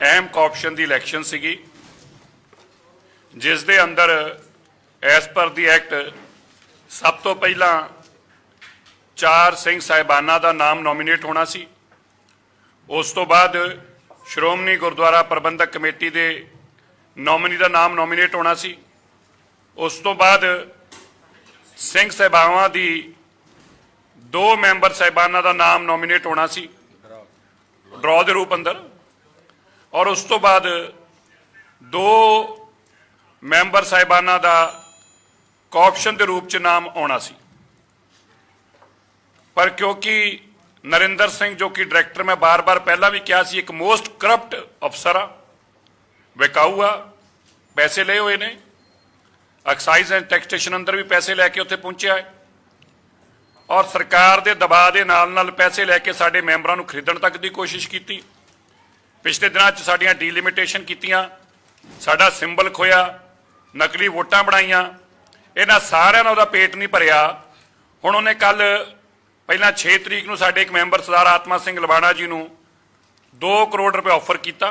ਅਹਿਮ ਕੋਆਪਸ਼ਨ ਦੀ ਇਲੈਕਸ਼ਨ ਸੀਗੀ, ਜਿਸ ਦੇ ਅੰਦਰ ਐਸ ਪਰ ਦੀ ਐਕਟ ਸਭ ਤੋਂ ਪਹਿਲਾਂ 4 ਸਿੰਘ ਸਾਹਿਬਾਨਾਂ ਦਾ ਨਾਮ ਨੋਮੀਨੇਟ ਹੋਣਾ ਸੀ। ਉਸ ਤੋਂ ਬਾਅਦ ਸ਼੍ਰੋਮਣੀ ਗੁਰਦੁਆਰਾ ਪ੍ਰਬੰਧਕ ਕਮੇਟੀ ਦੇ ਨੋਮੀਨੀ ਦਾ ਨਾਮ ਨੋਮੀਨੇਟ ਹੋਣਾ ਸੀ। ਉਸ ਤੋਂ ਬਾਅਦ ਸਿੰਘ ਸਾਹਿਬਾਵਾਂ ਦੀ 2 ਮੈਂਬਰ ਸਾਹਿਬਾਨਾਂ ਦਾ ਨਾਮ ਨੋਮੀਨੇਟ ਹੋਣਾ ਸੀ ਡਰਾਅ ਦੇ ਰੂਪ ਅੰਦਰ, ਔਰ ਉਸ ਤੋਂ ਬਾਅਦ 2 ਮੈਂਬਰ ਸਾਹਿਬਾਨਾਂ ਦਾ ਕੋਆਪਸ਼ਨ ਦੇ ਰੂਪ ਚ ਨਾਮ ਆਉਣਾ ਸੀ। ਪਰ ਕਿਉਂਕਿ ਨਰਿੰਦਰ ਸਿੰਘ ਜੋ ਕਿ ਡਾਇਰੈਕਟਰ, ਮੈਂ ਬਾਰ-ਬਾਰ ਪਹਿਲਾਂ ਵੀ ਕਿਹਾ ਸੀ, ਇੱਕ ਮੋਸਟ ਕਰਪਟ ਅਫਸਰ ਆ, ਵਿਕਾਊ ਆ, ਪੈਸੇ ਲਏ ਹੋਏ ਨੇ, ਐਕਸਾਈਜ਼ ਐਂਡ ਟੈਕਸੇਸ਼ਨ ਅੰਦਰ ਵੀ ਪੈਸੇ ਲੈ ਕੇ ਉੱਥੇ ਪਹੁੰਚਿਆ ਹੈ, ਔਰ ਸਰਕਾਰ ਦੇ ਦਬਾਅ ਦੇ ਨਾਲ ਪੈਸੇ ਲੈ ਕੇ ਸਾਡੇ ਮੈਂਬਰਾਂ ਨੂੰ ਖਰੀਦਣ ਤੱਕ ਦੀ ਕੋਸ਼ਿਸ਼ ਕੀਤੀ। ਪਿਛਲੇ ਦਿਨਾਂ 'ਚ ਸਾਡੀਆਂ ਡੀਲਿਮਿਟੇਸ਼ਨ ਕੀਤੀਆਂ, ਸਾਡਾ ਸਿੰਬਲ ਖੋਇਆ, ਨਕਲੀ ਵੋਟਾਂ ਬਣਾਈਆਂ। ਇਹਨਾਂ ਸਾਰਿਆਂ ਨਾਲ ਉਹਦਾ ਪੇਟ ਨਹੀਂ ਭਰਿਆ। ਹੁਣ ਉਹਨੇ ਕੱਲ ਪਹਿਲਾਂ 6 ਤਰੀਕ ਨੂੰ ਸਾਡੇ ਇੱਕ ਮੈਂਬਰ ਸਰਦਾਰ ਆਤਮਾ ਸਿੰਘ ਲਵਾਣਾ ਜੀ ਨੂੰ 2 ਕਰੋੜ ਰੁਪਏ ਆਫਰ ਕੀਤਾ,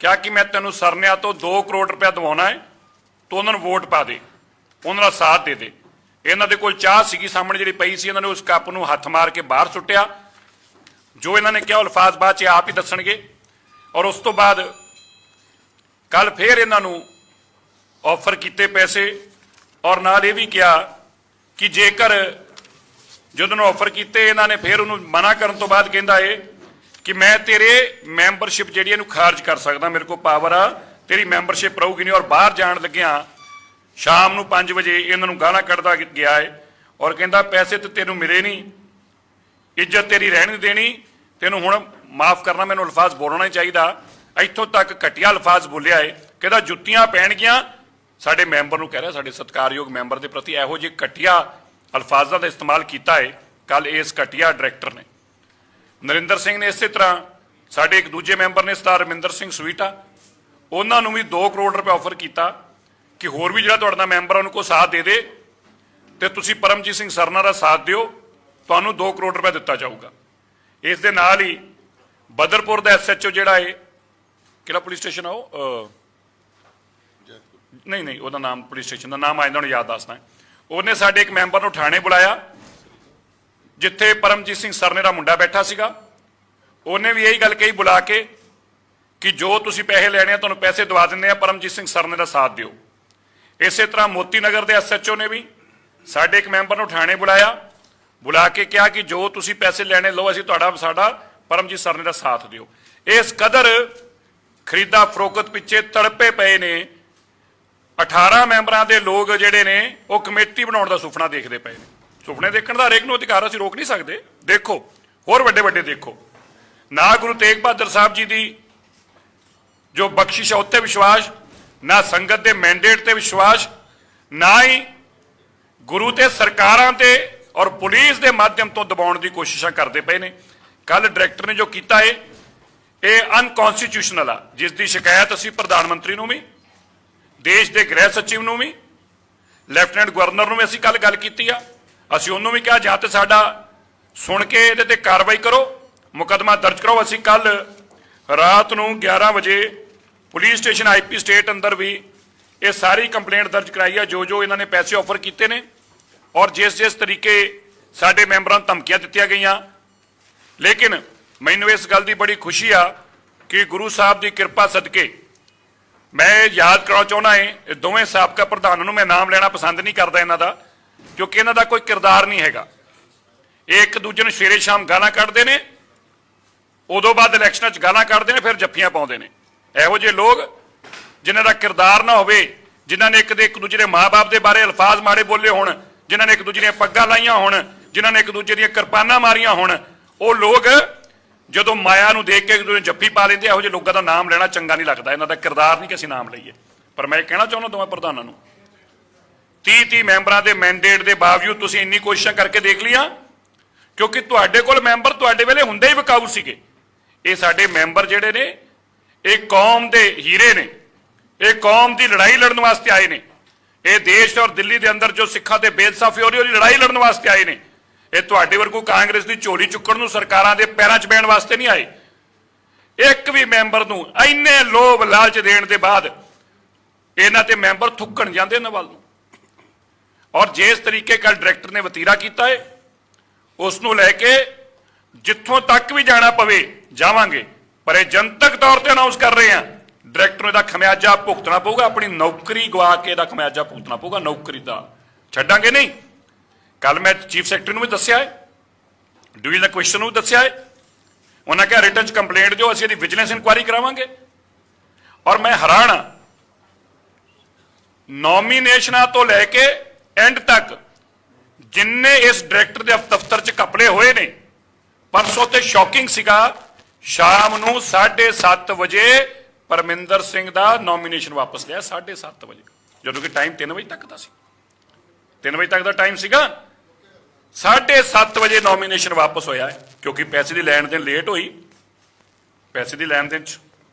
ਕਿਹਾ ਕਿ ਮੈਂ ਤੈਨੂੰ ਸਰਨਿਆਂ ਤੋਂ 2 ਕਰੋੜ ਰੁਪਇਆ ਦਿਵਾਉਣਾ ਹੈ, ਤੂੰ ਉਹਨਾਂ ਨੂੰ ਵੋਟ ਪਾ ਦੇ, ਉਹਨਾਂ ਦਾ ਸਾਥ ਦੇ ਦੇ। ਇਹਨਾਂ ਦੇ ਕੋਲ ਚਾਹ ਸੀਗੀ ਸਾਹਮਣੇ ਜਿਹੜੀ ਪਈ ਸੀ, ਇਹਨਾਂ ਨੇ ਉਸ ਕੱਪ ਨੂੰ ਹੱਥ ਮਾਰ ਕੇ ਬਾਹਰ ਸੁੱਟਿਆ। ਜੋ ਇਹਨਾਂ ਨੇ ਕਿਹਾ ਉਹ ਅਲਫਾਜ਼ ਬਾਅਦ 'ਚ ਆਪ ਹੀ ਦੱਸਣਗੇ। ਔਰ ਉਸ ਤੋਂ ਬਾਅਦ ਕੱਲ ਫੇਰ ਇਹਨਾਂ ਨੂੰ ਆਫਰ ਕੀਤੇ ਪੈਸੇ, ਔਰ ਨਾਲ ਇਹ ਵੀ ਕਿਹਾ ਕਿ ਜੇਕਰ ਜਦੋਂ ਨੂੰ ਆਫਰ ਕੀਤੇ ਇਹਨਾਂ ਨੇ ਫੇਰ ਉਹਨੂੰ ਮਨਾ ਕਰਨ ਤੋਂ ਬਾਅਦ ਕਹਿੰਦਾ ਏ ਕਿ ਮੈਂ ਤੇਰੇ ਮੈਂਬਰਸ਼ਿਪ ਜਿਹੜੀ ਇਹਨੂੰ ਖਾਰਜ ਕਰ ਸਕਦਾ, ਮੇਰੇ ਕੋਲ ਪਾਵਰ ਆ, ਤੇਰੀ ਮੈਂਬਰਸ਼ਿਪ ਰਹੂਗੀ ਨਹੀਂ। ਔਰ ਬਾਹਰ ਜਾਣ ਲੱਗਿਆ ਸ਼ਾਮ ਨੂੰ 5 ਵਜੇ ਇਹਨਾਂ ਨੂੰ ਗਾਲਾਂ ਕੱਢਦਾ ਗਿਆ ਏ, ਔਰ ਕਹਿੰਦਾ ਪੈਸੇ ਤੇ ਤੈਨੂੰ ਮਿਲੇ ਨਹੀਂ, ਇੱਜ਼ਤ ਤੇਰੀ ਰਹਿਣ ਨਹੀਂ ਦੇਣੀ, ਤੈਨੂੰ ਹੁਣ ਮਾਫ ਕਰਨਾ, ਮੈਨੂੰ ਅਲਫਾਜ਼ ਬੋਲਣਾ ਹੀ ਚਾਹੀਦਾ। ਇੱਥੋਂ ਤੱਕ ਘਟੀਆ ਅਲਫਾਜ਼ ਬੋਲਿਆ ਏ, ਕਹਿੰਦਾ ਜੁੱਤੀਆਂ ਪੈਣਗੀਆਂ। ਸਾਡੇ ਮੈਂਬਰ ਨੂੰ ਕਹਿ ਰਿਹਾ, ਸਾਡੇ ਸਤਿਕਾਰਯੋਗ ਮੈਂਬਰ ਦੇ ਪ੍ਰਤੀ ਇਹੋ ਜਿਹੇ ਘਟੀਆ ਅਲਫਾਜ਼ਾਂ ਦਾ ਇਸਤੇਮਾਲ ਕੀਤਾ ਹੈ ਕੱਲ ਇਸ ਘਟੀਆ ਡਾਇਰੈਕਟਰ ਨੇ। ਨਰਿੰਦਰ ਸਿੰਘ ਨੇ ਇਸੇ ਤਰ੍ਹਾਂ, ਸਾਡੇ ਇੱਕ ਦੂਜੇ ਮੈਂਬਰ ਨੇ ਸਰਦਾਰ ਰਮਿੰਦਰ ਸਿੰਘ ਸਵੀਟਾ, ਉਹਨਾਂ ਨੂੰ ਵੀ 2 ਕਰੋੜ ਰੁਪਏ ਆਫਰ ਕੀਤਾ ਕਿ ਹੋਰ ਵੀ ਜਿਹੜਾ ਤੁਹਾਡਾ ਮੈਂਬਰ ਉਹਨੂੰ ਕੋ ਸਾਥ ਦੇ ਦੇ ਤੇ ਤੁਸੀਂ ਪਰਮਜੀਤ ਸਿੰਘ ਸਰਨਾ ਦਾ ਸਾਥ ਦਿਓ, ਤੁਹਾਨੂੰ 2 ਕਰੋੜ ਰੁਪਏ ਦਿੱਤਾ ਜਾਊਗਾ। ਇਸ ਦੇ ਨਾਲ ਹੀ ਬਦਰਪੁਰ ਦਾ SHO ਜਿਹੜਾ ਹੈ, ਕਿਹੜਾ ਪੁਲਿਸ ਸਟੇਸ਼ਨ ਆ ਉਹ, ਨਹੀਂ ਉਹਦਾ ਨਾਮ, ਪੁਲਿਸ ਸਟੇਸ਼ਨ ਦਾ ਨਾਮ ਆਇੰਦਾ ਨੂੰ ਯਾਦ ਦੱਸਦਾ, ਉਹਨੇ ਸਾਡੇ ਇੱਕ ਮੈਂਬਰ ਨੂੰ ਥਾਣੇ ਬੁਲਾਇਆ ਜਿੱਥੇ ਪਰਮਜੀਤ ਸਿੰਘ ਸਰਨੇ ਦਾ ਮੁੰਡਾ ਬੈਠਾ ਸੀਗਾ। ਉਹਨੇ ਵੀ ਇਹੀ ਗੱਲ ਕਹੀ ਬੁਲਾ ਕੇ ਕਿ ਜੋ ਤੁਸੀਂ ਪੈਸੇ ਲੈਣੇ ਆ ਤੁਹਾਨੂੰ ਪੈਸੇ ਦਵਾ ਦਿੰਦੇ ਆ, ਪਰਮਜੀਤ ਸਿੰਘ ਸਰਨੇ ਦਾ ਸਾਥ ਦਿਓ। ਇਸੇ ਤਰ੍ਹਾਂ ਮੋਤੀ ਨਗਰ ਦੇ SHO ਨੇ ਵੀ ਸਾਡੇ ਇੱਕ ਮੈਂਬਰ ਨੂੰ ਥਾਣੇ ਬੁਲਾ ਕੇ ਕਿਹਾ ਕਿ ਜੋ ਤੁਸੀਂ ਪੈਸੇ ਲੈਣੇ ਲਓ, ਅਸੀਂ ਸਾਡਾ ਪਰਮਜੀਤ ਸਰਨੇ ਦਾ ਸਾਥ ਦਿਓ। ਇਸ ਕਦਰ ਖਰੀਦਾ ਫਰੋਖਤ ਪਿੱਛੇ ਤੜਪੇ ਪਏ ਨੇ 18 ਮੈਂਬਰਾਂ ਦੇ ਲੋਕ ਜਿਹੜੇ ਨੇ, ਉਹ ਕਮੇਟੀ ਬਣਾਉਣ ਦਾ ਸੁਪਨਾ ਦੇਖਦੇ ਪਏ ਨੇ। ਸੁਪਨੇ ਦੇਖਣ ਦਾ ਹਰੇਕ ਨੂੰ ਅਧਿਕਾਰ, ਅਸੀਂ ਰੋਕ ਨਹੀਂ ਸਕਦੇ। ਦੇਖੋ ਹੋਰ ਵੱਡੇ ਦੇਖੋ, ਨਾ ਗੁਰੂ ਤੇਗ ਬਹਾਦਰ ਸਾਹਿਬ ਜੀ ਦੀ ਜੋ ਬਖਸ਼ਿਸ਼ ਹੈ ਉੱਤੇ ਵਿਸ਼ਵਾਸ, ਨਾ ਸੰਗਤ ਦੇ ਮੈਂਡੇਟ ਤੇ ਵਿਸ਼ਵਾਸ, ਨਾ ਹੀ ਗੁਰੂ ਤੇ ਸਰਕਾਰਾਂ ਤੇ ਔਰ ਪੁਲਿਸ ਦੇ ਮਾਧਿਅਮ ਤੋਂ ਦਬਾਉਣ ਦੀ ਕੋਸ਼ਿਸ਼ਾਂ ਕਰਦੇ ਪਏ ਨੇ। ਕੱਲ ਡਾਇਰੈਕਟਰ ਨੇ ਜੋ ਕੀਤਾ ਹੈ ਇਹ ਅਨਕਨਸਟੀਟਿਊਸ਼ਨਲ ਆ, ਜਿਸ ਦੀ ਸ਼ਿਕਾਇਤ ਅਸੀਂ ਪ੍ਰਧਾਨ ਮੰਤਰੀ ਨੂੰ ਵੀ, ਦੇਸ਼ ਦੇ ਗ੍ਰਹਿ ਸਚਿਵ ਨੂੰ ਵੀ, ਲੈਫਟੀਨੈਂਟ ਗਵਰਨਰ ਨੂੰ ਵੀ ਅਸੀਂ ਕੱਲ ਗੱਲ ਕੀਤੀ ਆ। ਅਸੀਂ ਉਹਨੂੰ ਵੀ ਕਿਹਾ ਜਾਂ ਤੇ ਸਾਡਾ ਸੁਣ ਕੇ ਇਹਦੇ ਤੇ ਕਾਰਵਾਈ ਕਰੋ, ਮੁਕੱਦਮਾ ਦਰਜ ਕਰੋ। ਅਸੀਂ ਕੱਲ ਰਾਤ ਨੂੰ 11 ਵਜੇ ਪੁਲਿਸ ਸਟੇਸ਼ਨ IP ਸਟੇਟ ਅੰਦਰ ਵੀ ਇਹ ਸਾਰੀ ਕੰਪਲੇਂਟ ਦਰਜ ਕਰਾਈ ਆ, ਜੋ ਇਹਨਾਂ ਨੇ ਪੈਸੇ ਆਫਰ ਕੀਤੇ ਨੇ ਔਰ ਜਿਸ ਤਰੀਕੇ ਸਾਡੇ ਮੈਂਬਰਾਂ ਨੂੰ ਧਮਕੀਆਂ ਦਿੱਤੀਆਂ ਗਈਆਂ। ਲੇਕਿਨ ਮੈਨੂੰ ਇਸ ਗੱਲ ਦੀ ਬੜੀ ਖੁਸ਼ੀ ਆ ਕਿ ਗੁਰੂ ਸਾਹਿਬ ਦੀ ਕਿਰਪਾ ਸਦਕੇ, ਮੈਂ ਯਾਦ ਕਰਾਉਣਾ ਚਾਹੁੰਦਾ ਇਹ ਦੋਵੇਂ ਸਾਬਕਾ ਪ੍ਰਧਾਨਾਂ ਨੂੰ, ਮੈਂ ਨਾਮ ਲੈਣਾ ਪਸੰਦ ਨਹੀਂ ਕਰਦਾ ਇਹਨਾਂ ਦਾ, ਕਿਉਂਕਿ ਇਹਨਾਂ ਦਾ ਕੋਈ ਕਿਰਦਾਰ ਨਹੀਂ ਹੈਗਾ। ਇਹ ਇੱਕ ਦੂਜੇ ਨੂੰ ਸਵੇਰੇ ਸ਼ਾਮ ਗਾਲਾਂ ਕੱਢਦੇ ਨੇ, ਉਦੋਂ ਬਾਅਦ ਇਲੈਕਸ਼ਨਾਂ 'ਚ ਗਾਲਾਂ ਕੱਢਦੇ ਨੇ, ਫਿਰ ਜੱਫੀਆਂ ਪਾਉਂਦੇ ਨੇ। ਇਹੋ ਜਿਹੇ ਲੋਕ ਜਿਨ੍ਹਾਂ ਦਾ ਕਿਰਦਾਰ ਨਾ ਹੋਵੇ, ਜਿਨ੍ਹਾਂ ਨੇ ਇੱਕ ਦੂਜੇ ਦੇ ਮਾਂ-ਬਾਪ ਦੇ ਬਾਰੇ ਅਲਫਾਜ਼ ਮਾੜੇ ਬੋਲੇ ਹੋਣ, ਜਿਨ੍ਹਾਂ ਨੇ ਇੱਕ ਦੂਜੇ ਦੀਆਂ ਪੱਗਾਂ ਲਾਈਆਂ ਹੋਣ, ਜਿਨ੍ਹਾਂ ਨੇ ਇੱਕ ਦੂਜੇ ਦੀਆਂ ਕਿਰਪਾਨਾਂ ਮਾਰੀਆਂ ਹੋਣ, ਉਹ ਲੋਕ ਜਦੋਂ ਮਾਇਆ ਨੂੰ ਦੇਖ ਕੇ ਇੱਕ ਦੂਜੇ ਨੂੰ ਜੱਫੀ ਪਾ ਲੈਂਦੇ। ਇਹੋ ਜਿਹੇ ਲੋਕਾਂ ਦਾ ਨਾਮ ਲੈਣਾ ਚੰਗਾ ਨਹੀਂ ਲੱਗਦਾ, ਇਹਨਾਂ ਦਾ ਕਿਰਦਾਰ ਨਹੀਂ ਕਿ ਅਸੀਂ ਨਾਮ ਲਈਏ। ਪਰ ਮੈਂ ਕਹਿਣਾ ਚਾਹੁੰਦਾ ਦੋਵਾਂ ਪ੍ਰਧਾਨਾਂ ਨੂੰ, 30 ਮੈਂਬਰਾਂ ਦੇ ਮੈਂਡੇਟ ਦੇ ਬਾਵਜੂਦ ਤੁਸੀਂ ਇੰਨੀ ਕੋਸ਼ਿਸ਼ਾਂ ਕਰਕੇ ਦੇਖ ਲਈਆਂ, ਕਿਉਂਕਿ ਤੁਹਾਡੇ ਕੋਲ ਮੈਂਬਰ ਤੁਹਾਡੇ ਵੇਲੇ ਹੁੰਦੇ ਹੀ ਵਿਕਾਊ ਸੀਗੇ। ਇਹ ਸਾਡੇ ਮੈਂਬਰ ਜਿਹੜੇ ਨੇ, ਇਹ ਕੌਮ ਦੇ ਹੀਰੇ ਨੇ, ਇਹ ਕੌਮ ਦੀ ਲੜਾਈ ਲੜਨ ਵਾਸਤੇ ਆਏ ਨੇ। ਇਹ ਦੇਸ਼ ਔਰ ਦਿੱਲੀ ਦੇ ਅੰਦਰ ਜੋ ਸਿੱਖਾਂ ਤੇ ਬੇਇਨਸਾਫੀ ਹੋ ਰਹੀ, ਉਹਦੀ ਲੜਾਈ ਲੜਨ ਵਾਸਤੇ ਆਏ ਨੇ। ਇਹ ਤੁਹਾਡੇ ਵਰਗੂ ਕਾਂਗਰਸ ਦੀ ਝੋਲੀ ਚੁੱਕਣ ਨੂੰ, ਸਰਕਾਰਾਂ ਦੇ ਪੈਰਾਂ 'ਚ ਬਹਿਣ ਵਾਸਤੇ ਨਹੀਂ ਆਏ। ਇੱਕ ਵੀ ਮੈਂਬਰ ਨੂੰ ਇੰਨੇ ਲੋਭ ਲਾਲਚ ਦੇਣ ਦੇ ਬਾਅਦ ਇਹਨਾਂ ਤੇ ਮੈਂਬਰ ਥੁੱਕਣ ਜਾਂਦੇ ਇਹਨਾਂ ਵੱਲ ਨੂੰ। ਔਰ ਜਿਸ ਤਰੀਕੇ ਨਾਲ ਡਾਇਰੈਕਟਰ ਨੇ ਵਤੀਰਾ ਕੀਤਾ ਹੈ ਉਸ ਨੂੰ ਲੈ ਕੇ ਜਿੱਥੋਂ ਤੱਕ ਵੀ ਜਾਣਾ ਪਵੇ ਜਾਵਾਂਗੇ, ਪਰ ਇਹ ਜਨਤਕ ਤੌਰ ਤੇ ਅਨਾਉਂਸ ਕਰ ਰਹੇ ਹਾਂ ਡਾਇਰੈਕਟਰ ਨੂੰ ਇਹਦਾ ਖਮਿਆਜਾ ਭੁਗਤਣਾ ਪਊਗਾ, ਆਪਣੀ ਨੌਕਰੀ ਗਵਾ ਕੇ ਇਹਦਾ ਖਮਿਆਜਾ ਭੁਗਤਣਾ ਪਊਗਾ, ਨੌਕਰੀ ਦਾ ਛੱਡਾਂਗੇ ਨਹੀਂ। ਕੱਲ ਮੈਂ ਚੀਫ ਸੈਕਟਰੀ ਨੂੰ ਵੀ ਦੱਸਿਆ ਹੈ, ਡਿਵੀਜ਼ਨਲ ਕਮਿਸ਼ਨਰ ਨੂੰ ਵੀ ਦੱਸਿਆ ਹੈ, ਉਹਨਾਂ ਕਿਹਾ ਰਿਟਨ 'ਚ ਕੰਪਲੇਂਟ ਦਿਓ, ਅਸੀਂ ਇਹਦੀ ਵਿਜੀਲੈਂਸ ਇਨਕੁਆਇਰੀ ਕਰਾਵਾਂਗੇ। ਔਰ ਮੈਂ ਹੈਰਾਨ ਹਾਂ, ਨੋਮੀਨੇਸ਼ਨਾਂ ਤੋਂ ਲੈ ਕੇ ਐਂਡ ਤੱਕ ਜਿੰਨੇ ਇਸ ਡਾਇਰੈਕਟਰ ਦੇ ਦਫ਼ਤਰ 'ਚ ਘਪਲੇ ਹੋਏ ਨੇ, ਪਰਸੋਂ ਤੇ ਸ਼ੌਕਿੰਗ ਸੀਗਾ, ਸ਼ਾਮ ਨੂੰ 7:30 ਵਜੇ ਪਰਮਿੰਦਰ ਸਿੰਘ ਦਾ ਨੋਮੀਨੇਸ਼ਨ ਵਾਪਸ ਲਿਆ। 7:30 ਵਜੇ, ਜਦੋਂ ਕਿ ਟਾਈਮ 3 ਵਜੇ ਤੱਕ ਦਾ ਸੀ, 3 ਵਜੇ ਤੱਕ ਦਾ ਟਾਈਮ ਸੀਗਾ। 7:30 ਵਜੇ ਨੋਮੀਨੇਸ਼ਨ ਵਾਪਸ ਹੋਇਆ ਹੈ, ਕਿਉਂਕਿ ਪੈਸੇ ਦੀ ਲੈਣ ਦੇਣ ਲੇਟ ਹੋਈ। ਪੈਸੇ ਦੀ ਲੈਣ ਦੇਣ 'ਚ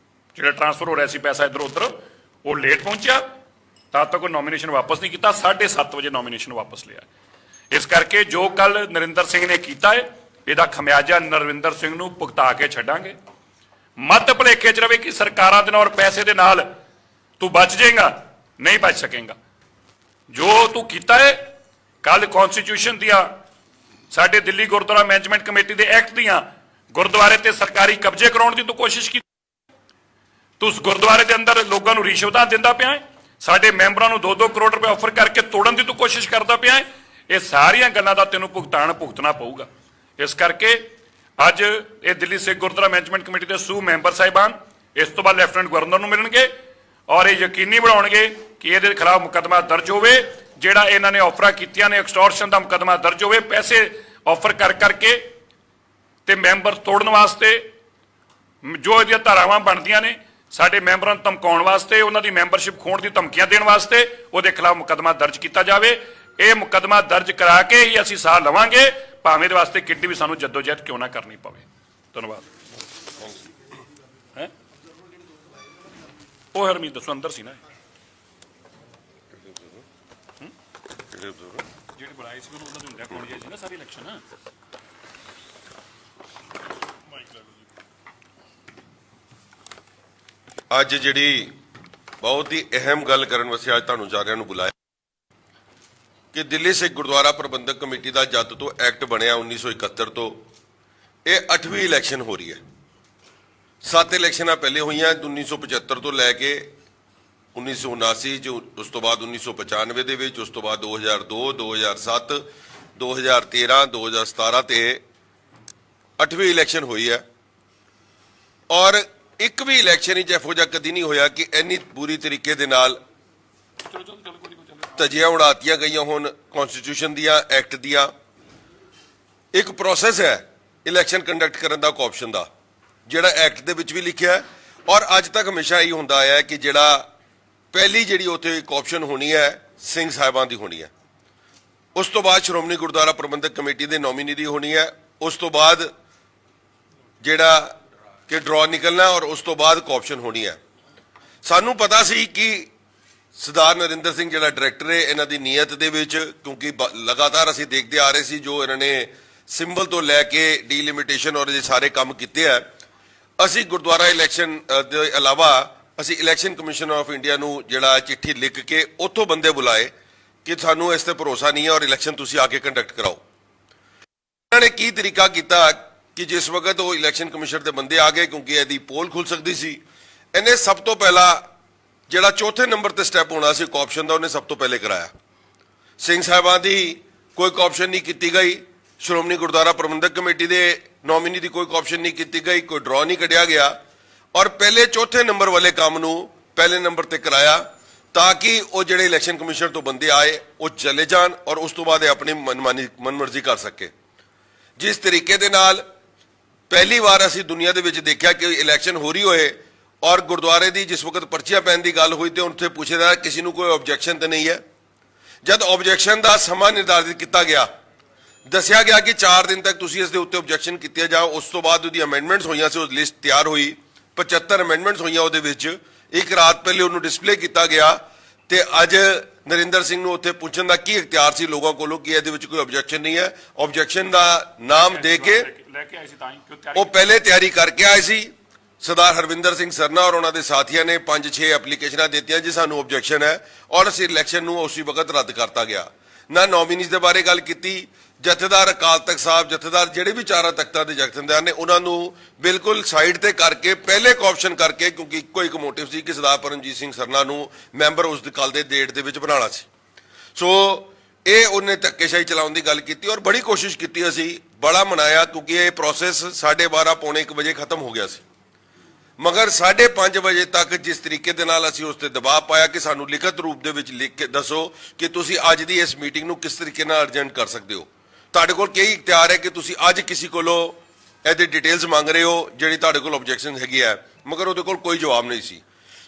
ਜਿਹੜਾ ਟ੍ਰਾਂਸਫਰ ਹੋ ਰਿਹਾ ਸੀ ਪੈਸਾ ਇੱਧਰ ਉੱਧਰ, ਉਹ ਲੇਟ ਪਹੁੰਚਿਆ, ਤਦ ਤੱਕ ਉਹ ਨੋਮੀਨੇਸ਼ਨ ਵਾਪਸ ਨਹੀਂ ਕੀਤਾ। 7:30 ਵਜੇ ਨੋਮੀਨੇਸ਼ਨ ਵਾਪਸ ਲਿਆ। ਇਸ ਕਰਕੇ ਜੋ ਕੱਲ ਨਰਿੰਦਰ ਸਿੰਘ ਨੇ ਕੀਤਾ ਹੈ, ਇਹਦਾ ਖਮਿਆਜਾ ਨਰਵਿੰਦਰ ਸਿੰਘ ਨੂੰ ਭੁਗਤਾ ਕੇ ਛੱਡਾਂਗੇ। ਮੱਧ ਭੁਲੇਖੇ 'ਚ ਰਵੇ ਕਿ ਸਰਕਾਰਾਂ ਦੇ ਨਾਲ ਪੈਸੇ ਦੇ ਨਾਲ ਤੂੰ ਬਚ ਜਾਏਗਾ, ਨਹੀਂ ਬਚ ਸਕੇਗਾ। ਜੋ ਤੂੰ ਕੀਤਾ ਹੈ ਕੱਲ ਕਨਸਟੀਟਿਊਸ਼ਨ ਦੀਆਂ, ਸਾਡੇ ਦਿੱਲੀ ਗੁਰਦੁਆਰਾ ਮੈਨੇਜਮੈਂਟ ਕਮੇਟੀ ਦੇ ਐਕਟ ਦੀਆਂ ਗੁਰਦੁਆਰੇ ਤੇ ਸਰਕਾਰੀ ਕਬਜ਼ੇ ਕਰਾਉਣ ਦੀ ਤੂੰ ਕੋਸ਼ਿਸ਼ ਕੀਤੀ। ਤੂੰ ਉਸ ਗੁਰਦੁਆਰੇ ਦੇ ਅੰਦਰ ਲੋਕਾਂ ਨੂੰ ਰਿਸ਼ਵਤਾਂ ਦਿੰਦਾ ਪਿਆ ਹੈ, ਸਾਡੇ ਮੈਂਬਰਾਂ ਨੂੰ 2-2 ਕਰੋੜ ਰੁਪਏ ਆਫਰ ਕਰਕੇ ਤੋੜਨ ਦੀ ਤੂੰ ਕੋਸ਼ਿਸ਼ ਕਰਦਾ ਪਿਆ ਹੈ। ਇਹ ਸਾਰੀਆਂ ਗੱਲਾਂ ਦਾ ਤੈਨੂੰ ਭੁਗਤਣਾ ਪਊਗਾ। ਇਸ ਕਰਕੇ ਅੱਜ ਇਹ ਦਿੱਲੀ ਸਿੱਖ ਗੁਰਦੁਆਰਾ ਮੈਨੇਜਮੈਂਟ ਕਮੇਟੀ ਦੇ ਸੂ ਮੈਂਬਰ ਸਾਹਿਬਾਨ ਇਸ ਤੋਂ ਬਾਅਦ ਲੈਫਟੀਨੈਂਟ ਗਵਰਨਰ ਨੂੰ ਮਿਲਣਗੇ ਔਰ ਇਹ ਯਕੀਨੀ ਬਣਾਉਣਗੇ ਕਿ ਇਹਦੇ ਖਿਲਾਫ ਮੁਕੱਦਮਾ ਦਰਜ ਹੋਵੇ। ਜਿਹੜਾ ਇਹਨਾਂ ਨੇ ਆਫਰਾਂ ਕੀਤੀਆਂ ਨੇ, ਐਕਸਟੋਰਸ਼ਨ ਦਾ ਮੁਕੱਦਮਾ ਦਰਜ ਹੋਵੇ, ਪੈਸੇ ਆਫਰ ਕਰਕੇ ਤੇ ਮੈਂਬਰ ਤੋੜਨ ਵਾਸਤੇ ਜੋ ਇਹਦੀਆਂ ਧਾਰਾਵਾਂ ਬਣਦੀਆਂ ਨੇ, ਸਾਡੇ ਮੈਂਬਰਾਂ ਨੂੰ ਧਮਕਾਉਣ ਵਾਸਤੇ, ਉਹਨਾਂ ਦੀ ਮੈਂਬਰਸ਼ਿਪ ਖੋਣ ਦੀ ਧਮਕੀਆਂ ਦੇਣ ਵਾਸਤੇ ਉਹਦੇ ਖਿਲਾਫ ਮੁਕੱਦਮਾ ਦਰਜ ਕੀਤਾ ਜਾਵੇ। ਇਹ ਮੁਕੱਦਮਾ ਦਰਜ ਕਰਾ ਕੇ ਹੀ ਅਸੀਂ ਸਾਹ ਲਵਾਂਗੇ, ਭਾਵੇਂ ਦੇ ਵਾਸਤੇ ਕਿੱਡੀ ਵੀ ਸਾਨੂੰ ਜੱਦੋਜਹਿਦ ਕਿਉਂ ਨਾ ਕਰਨੀ ਪਵੇ। ਧੰਨਵਾਦ। ਉਹ ਹਰਮੀਤ ਦੱਸੋ, ਅੰਦਰ ਸੀ ਨਾ ਜਿਹੜੇ ਬੁਲਾਏ ਸੀ ਉਹਨਾਂ ਦੇ ਹੁੰਦਿਆ ਕੋਣ ਗਿਆ ਸੀ ਨਾ ਸਾਰੀ ਇਲੈਕਸ਼ਨ। ਅੱਜ ਜਿਹੜੀ ਬਹੁਤ ਹੀ ਅਹਿਮ ਗੱਲ ਕਰਨ ਵਾਸਤੇ ਅੱਜ ਤੁਹਾਨੂੰ ਸਾਰਿਆਂ ਨੂੰ ਬੁਲਾਇਆ ਕਿ ਦਿੱਲੀ ਸਿੱਖ ਗੁਰਦੁਆਰਾ ਪ੍ਰਬੰਧਕ ਕਮੇਟੀ ਦਾ ਜਦ ਤੋਂ ਐਕਟ ਬਣਿਆ 1971 ਤੋਂ ਇਹ 8ਵੀਂ ਇਲੈਕਸ਼ਨ ਹੋ ਰਹੀ ਹੈ। 7 ਇਲੈਕਸ਼ਨਾਂ ਪਹਿਲੇ ਹੋਈਆਂ 1975 ਤੋਂ ਲੈ ਕੇ 1979 ਚ, ਉਸ ਤੋਂ ਬਾਅਦ 1995 ਦੇ ਵਿੱਚ, ਉਸ ਤੋਂ ਬਾਅਦ 2002, 2007, 2013, 2017 ਤੇ 8ਵੀਂ ਇਲੈਕਸ਼ਨ ਹੋਈ ਹੈ। ਔਰ ਇੱਕ ਵੀ ਇਲੈਕਸ਼ਨ ਵਿੱਚ ਇਹੋ ਜਿਹਾ ਕਦੀ ਨਹੀਂ ਹੋਇਆ ਕਿ ਇੰਨੀ ਬੁਰੀ ਤਰੀਕੇ ਦੇ ਨਾਲ ਧੱਜੀਆਂ ਉਡਾਤੀਆਂ ਗਈਆਂ ਹੋਣ ਕਨਸਟੀਟਿਊਸ਼ਨ ਦੀਆਂ, ਐਕਟ ਦੀਆਂ। ਇੱਕ ਪ੍ਰੋਸੈਸ ਹੈ ਇਲੈਕਸ਼ਨ ਕੰਡਕਟ ਕਰਨ ਦਾ ਕੋਆਪਸ਼ਨ ਦਾ, ਜਿਹੜਾ ਐਕਟ ਦੇ ਵਿੱਚ ਵੀ ਲਿਖਿਆ ਹੈ ਔਰ ਅੱਜ ਤੱਕ ਹਮੇਸ਼ਾ ਇਹੀ ਹੁੰਦਾ ਆਇਆ ਕਿ ਜਿਹੜਾ ਪਹਿਲੀ ਜਿਹੜੀ ਉੱਥੇ ਕੋਆਪਸ਼ਨ ਹੋਣੀ ਹੈ ਸਿੰਘ ਸਾਹਿਬਾਂ ਦੀ ਹੋਣੀ ਹੈ, ਉਸ ਤੋਂ ਬਾਅਦ ਸ਼੍ਰੋਮਣੀ ਗੁਰਦੁਆਰਾ ਪ੍ਰਬੰਧਕ ਕਮੇਟੀ ਦੇ ਨੋਮੀਨੀ ਦੀ ਹੋਣੀ ਹੈ, ਉਸ ਤੋਂ ਬਾਅਦ ਜਿਹੜਾ ਕਿ ਡਰਾ ਨਿਕਲਣਾ ਔਰ ਉਸ ਤੋਂ ਬਾਅਦ ਕੋਆਪਸ਼ਨ ਹੋਣੀ ਹੈ। ਸਾਨੂੰ ਪਤਾ ਸੀ ਕਿ ਸਰਦਾਰ ਨਰਿੰਦਰ ਸਿੰਘ ਜਿਹੜਾ ਡਾਇਰੈਕਟਰ ਹੈ, ਇਹਨਾਂ ਦੀ ਨੀਅਤ ਦੇ ਵਿੱਚ, ਕਿਉਂਕਿ ਲਗਾਤਾਰ ਅਸੀਂ ਦੇਖਦੇ ਆ ਰਹੇ ਸੀ ਜੋ ਇਹਨਾਂ ਨੇ ਸਿੰਬਲ ਤੋਂ ਲੈ ਕੇ ਡੀਲਿਮਿਟੇਸ਼ਨ ਔਰ ਇਹ ਸਾਰੇ ਕੰਮ ਕੀਤੇ ਆ। ਅਸੀਂ ਗੁਰਦੁਆਰਾ ਇਲੈਕਸ਼ਨ ਦੇ ਇਲਾਵਾ ਅਸੀਂ ਇਲੈਕਸ਼ਨ ਕਮਿਸ਼ਨ ਆਫ ਇੰਡੀਆ ਨੂੰ ਜਿਹੜਾ ਚਿੱਠੀ ਲਿਖ ਕੇ ਉੱਥੋਂ ਬੰਦੇ ਬੁਲਾਏ ਕਿ ਸਾਨੂੰ ਇਸ ਤੇ ਭਰੋਸਾ ਨਹੀਂ ਹੈ ਔਰ ਇਲੈਕਸ਼ਨ ਤੁਸੀਂ ਆ ਕੇ ਕੰਡਕਟ ਕਰਾਓ। ਇਹਨਾਂ ਨੇ ਕੀ ਤਰੀਕਾ ਕੀਤਾ ਕਿ ਜਿਸ ਵਕਤ ਉਹ ਇਲੈਕਸ਼ਨ ਕਮਿਸ਼ਨ ਦੇ ਬੰਦੇ ਆ ਗਏ, ਕਿਉਂਕਿ ਇਹਦੀ ਪੋਲ ਖੁੱਲ ਸਕਦੀ ਸੀ, ਇਹਨੇ ਸਭ ਤੋਂ ਪਹਿਲਾਂ ਜਿਹੜਾ ਚੌਥੇ ਨੰਬਰ ਤੇ ਸਟੈਪ ਹੋਣਾ ਸੀ ਕੋਆਪਸ਼ਨ ਦਾ, ਉਹਨੇ ਸਭ ਤੋਂ ਪਹਿਲੇ ਕਰਾਇਆ। ਸਿੰਘ ਸਾਹਿਬਾਂ ਦੀ ਕੋਈ ਕੋਆਪਸ਼ਨ ਨਹੀਂ ਕੀਤੀ ਗਈ, ਸ਼੍ਰੋਮਣੀ ਗੁਰਦੁਆਰਾ ਪ੍ਰਬੰਧਕ ਕਮੇਟੀ ਦੇ ਨੋਮੀਨੀ ਦੀ ਕੋਈ ਕੋਆਪਸ਼ਨ ਨਹੀਂ ਕੀਤੀ ਗਈ, ਕੋਈ ਡਰਾ ਨਹੀਂ ਕੱਢਿਆ ਗਿਆ ਔਰ ਪਹਿਲੇ ਚੌਥੇ ਨੰਬਰ ਵਾਲੇ ਕੰਮ ਨੂੰ ਪਹਿਲੇ ਨੰਬਰ ਤੇ ਕਰਾਇਆ ਤਾਂ ਕਿ ਉਹ ਜਿਹੜੇ ਇਲੈਕਸ਼ਨ ਕਮਿਸ਼ਨ ਤੋਂ ਬੰਦੇ ਆਏ ਉਹ ਚਲੇ ਜਾਣ ਔਰ ਉਸ ਤੋਂ ਬਾਅਦ ਇਹ ਆਪਣੀ ਮਨਮਰਜ਼ੀ ਕਰ ਸਕੇ। ਜਿਸ ਤਰੀਕੇ ਦੇ ਨਾਲ ਪਹਿਲੀ ਵਾਰ ਅਸੀਂ ਦੁਨੀਆ ਦੇ ਵਿੱਚ ਦੇਖਿਆ ਕਿ ਇਲੈਕਸ਼ਨ ਹੋ ਰਹੀ ਹੋਏ ਔਰ ਗੁਰਦੁਆਰੇ ਦੀ ਜਿਸ ਵਕਤ ਪਰਚੀਆਂ ਪੈਣ ਦੀ ਗੱਲ ਹੋਈ ਤੇ ਉੱਥੇ ਪੁੱਛਿਆ ਕਿਸੇ ਨੂੰ ਕੋਈ ਆਬਜੈਕਸ਼ਨ ਤੇ ਨਹੀਂ ਹੈ। ਜਦ ਆਬਜੈਕਸ਼ਨ ਦਾ ਸਮਾਂ ਨਿਰਧਾਰਿਤ ਕੀਤਾ ਗਿਆ, ਦੱਸਿਆ ਗਿਆ ਕਿ 4 ਦਿਨ ਤੱਕ ਤੁਸੀਂ ਇਸ ਦੇ ਉੱਤੇ ਆਬਜੈਕਸ਼ਨ ਕੀਤੇ ਜਾਓ। ਉਸ ਤੋਂ ਬਾਅਦ ਉਹਦੀ ਅਮੈਂਡਮੈਂਟਸ ਹੋਈਆਂ ਸੀ, ਉਹ ਲਿਸਟ ਤਿਆਰ ਹੋਈ, 75 ਅਮੈਂਡਮੈਂਟਸ ਹੋਈਆਂ ਉਹਦੇ ਵਿੱਚ। ਇੱਕ ਰਾਤ ਪਹਿਲੇ ਉਹਨੂੰ ਡਿਸਪਲੇ ਕੀਤਾ ਗਿਆ ਤੇ ਅੱਜ ਨਰਿੰਦਰ ਸਿੰਘ ਨੂੰ ਉੱਥੇ ਪੁੱਛਣ ਦਾ ਕੀ ਇਖਤਿਆਰ ਸੀ ਲੋਕਾਂ ਕੋਲੋਂ ਕਿ ਇਹਦੇ ਵਿੱਚ ਕੋਈ ਆਬਜੈਕਸ਼ਨ ਨਹੀਂ ਹੈ। ਆਬਜੈਕਸ਼ਨ ਦਾ ਨਾਮ ਦੇ ਕੇ ਲੈ ਕੇ ਆਏ ਸੀ ਤਾਂ ਹੀ ਉਹ ਪਹਿਲੇ ਤਿਆਰੀ ਕਰਕੇ ਆਏ ਸੀ ਸਰਦਾਰ ਹਰਵਿੰਦਰ ਸਿੰਘ ਸਰਨਾ ਔਰ ਉਹਨਾਂ ਦੇ ਸਾਥੀਆਂ ਨੇ 5-6 ਐਪਲੀਕੇਸ਼ਨਾਂ ਦਿੱਤੀਆਂ ਜੀ ਸਾਨੂੰ ਆਬਜੈਕਸ਼ਨ ਹੈ ਔਰ ਅਸੀਂ ਇਲੈਕਸ਼ਨ ਨੂੰ ਉਸੇ ਵਕਤ ਰੱਦ ਕਰਤਾ ਗਿਆ। ਨਾ ਨੋਮੀਨੀਜ਼ ਦੇ ਬਾਰੇ ਗੱਲ ਕੀਤੀ। ਜਥੇਦਾਰ ਅਕਾਲ ਤਖਤ ਸਾਹਿਬ, ਜਥੇਦਾਰ ਜਿਹੜੇ ਵੀ ਚਾਰਾਂ ਤਖਤਾਂ ਦੇ ਜਥੇਦਾਰ ਨੇ, ਉਹਨਾਂ ਨੂੰ ਬਿਲਕੁਲ ਸਾਈਡ ਤੇ ਕਰਕੇ ਪਹਿਲੇ ਆਪਸ਼ਨ ਕਰਕੇ, ਕਿਉਂਕਿ ਇੱਕੋ ਇੱਕ ਮੋਟਿਵ ਸੀ ਕਿ ਸਰਦਾਰ ਪਰਮਜੀਤ ਸਿੰਘ ਸਰਨਾ ਨੂੰ ਮੈਂਬਰ ਉਸ ਦੇ ਕੱਲ ਦੇ ਡੇਟ ਦੇ ਵਿੱਚ ਬਣਾਉਣਾ ਸੀ। ਸੋ ਇਹ ਉਹਨੇ ਧੱਕੇਸ਼ਾਹੀ ਚਲਾਉਣ ਦੀ ਗੱਲ ਕੀਤੀ ਔਰ ਬੜੀ ਕੋਸ਼ਿਸ਼ ਕੀਤੀ, ਅਸੀਂ ਬੜਾ ਮਨਾਇਆ ਕਿਉਂਕਿ ਇਹ ਪ੍ਰੋਸੈਸ 12:30 ਪੌਣੇ 1 ਵਜੇ ਖਤਮ ਹੋ ਗਿਆ ਸੀ। ਮਗਰ 5:30 ਵਜੇ ਤੱਕ ਜਿਸ ਤਰੀਕੇ ਦੇ ਨਾਲ ਅਸੀਂ ਉਸ ਤੇ ਦਬਾਅ ਪਾਇਆ ਕਿ ਸਾਨੂੰ ਲਿਖਤ ਰੂਪ ਦੇ ਵਿੱਚ ਲਿਖ ਕੇ ਦੱਸੋ ਕਿ ਤੁਸੀਂ ਅੱਜ ਦੀ ਇਸ ਮੀਟਿੰਗ ਨੂੰ ਕਿਸ ਤਰੀਕੇ ਨਾਲ ਅਰਜੈਂਟ ਕਰ ਸਕਦੇ ਹੋ। ਤੁਹਾਡੇ ਕੋਲ ਕਈ ਇਖਤਿਆਰ ਹੈ ਕਿ ਤੁਸੀਂ ਅੱਜ ਕਿਸੇ ਕੋਲੋਂ ਇਹਦੇ ਡਿਟੇਲਸ ਮੰਗ ਰਹੇ ਹੋ ਜਿਹੜੀ ਤੁਹਾਡੇ ਕੋਲ ਆਬਜੈਕਸ਼ਨ ਹੈਗੀ ਹੈ, ਮਗਰ ਉਹਦੇ ਕੋਲ ਕੋਈ ਜਵਾਬ ਨਹੀਂ ਸੀ।